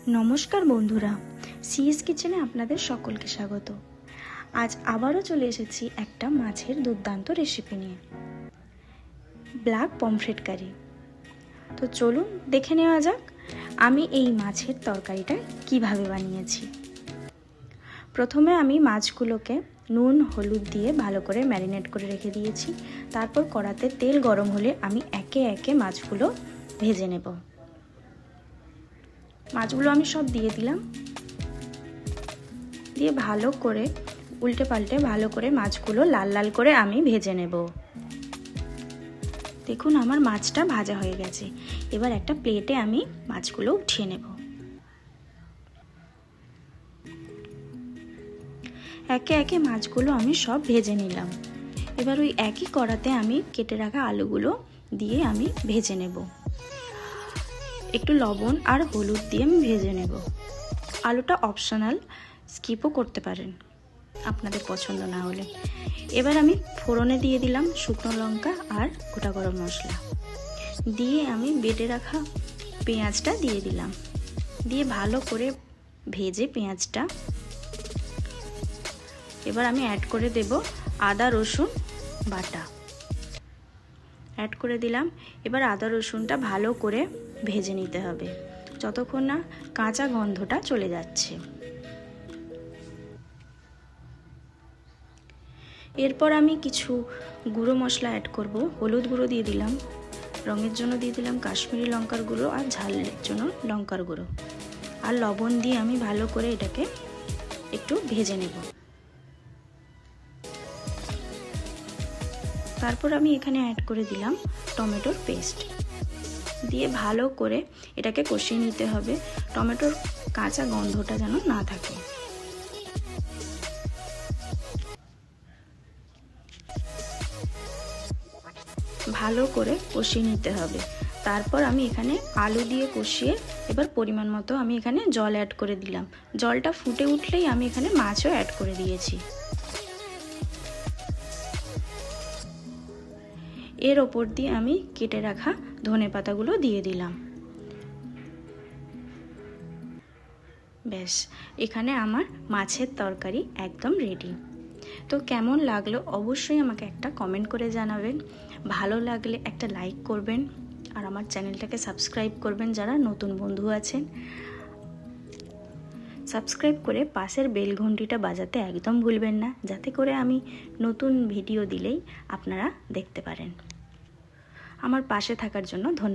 নমস্কার বন্ধুরা, সিএস কিচেনে আপনাদের সকলকে স্বাগত। আজ আবারও চলে এসেছি একটা মাছের দুর্দান্ত রেসিপি নিয়ে, ব্ল্যাক পমফ্রেট কারি। তো চলুন দেখে নেওয়া যাক আমি এই মাছের তরকারিটা কিভাবে বানিয়েছি। প্রথমে আমি মাছগুলোকে নুন হলুদ দিয়ে ভালো করে ম্যারিনেট করে রেখে দিয়েছি। তারপর কড়াতে তেল গরম হলে আমি একে একে মাছগুলো ভেজে নেব। মাছগুলো আমি সব দিয়ে দিলাম, দিয়ে ভালো করে উল্টে পাল্টে ভালো করে মাছগুলো লাল লাল করে আমি ভেজে নেব। দেখুন আমার মাছটা ভাজা হয়ে গেছে। এবার একটা প্লেটে আমি মাছগুলো উঠিয়ে নেব। একে একে মাছগুলো আমি সব ভেজে নিলাম। এবার ওই একই কড়াতে আমি কেটে রাখা আলুগুলো দিয়ে আমি ভেজে নেব। একটু লবণ আর হলুদ দিয়ে আমি ভেজে নেব। আলুটা অপশনাল, স্কিপও করতে পারেন আপনাদের পছন্দ না হলে। এবার আমি ফোড়নে দিয়ে দিলাম শুকনো লঙ্কা আর গোটা গরম মশলা, দিয়ে আমি বেটে রাখা পেঁয়াজটা দিয়ে দিলাম। দিয়ে ভালো করে ভেজে পেঁয়াজটা এবার আমি অ্যাড করে দেব আদা রসুন বাটা। অ্যাড করে দিলাম। এবার আদা রসুনটা ভালো করে ভেজে নিতে হবে যতক্ষণ না কাঁচা গন্ধটা চলে যাচ্ছে। এরপর আমি কিছু গুঁড়ো মশলা অ্যাড করব। হলুদ গুঁড়ো দিয়ে দিলাম, রঙের জন্য দিয়ে দিলাম কাশ্মীরি লঙ্কার গুঁড়ো, আর ঝালের জন্য লঙ্কার গুঁড়ো, আর লবণ দিয়ে আমি ভালো করে এটাকে একটু ভেজে নেব। তারপর আমি এখানে অ্যাড করে দিলাম টমেটোর পেস্ট, দিয়ে ভালো করে এটাকে কষিয়ে নিতে হবে। টমেটোর কাঁচা গন্ধটা যেন না থাকে। ভালো করে কষিয়ে নিতে হবে। তারপর আমি এখানে আলু দিয়ে কষিয়ে এবার পরিমাণ মতো আমি এখানে জল অ্যাড করে দিলাম। জলটা ফুটে উঠলেই আমি এখানে মাছও অ্যাড করে দিয়েছি। এর ওপর দিয়ে আমি কেটে রাখা ধনেপাতাগুলো দিয়ে দিলাম। ব্যাস, এখানে আমার মাছের তরকারি একদম রেডি। তো কেমন লাগলো অবশ্যই আমাকে একটা কমেন্ট করে জানাবেন। ভালো লাগলে একটা লাইক করবেন, আর আমার চ্যানেলটাকে সাবস্ক্রাইব করবেন যারা নতুন বন্ধু আছেন। সাবস্ক্রাইব করে পাশের বেল ঘন্টিটা বাজাতে একদম ভুলবেন না, যাতে করে আমি নতুন ভিডিও দিলেই আপনারা দেখতে পারেন। আমার পাশে থাকার জন্য ধন্যবাদ।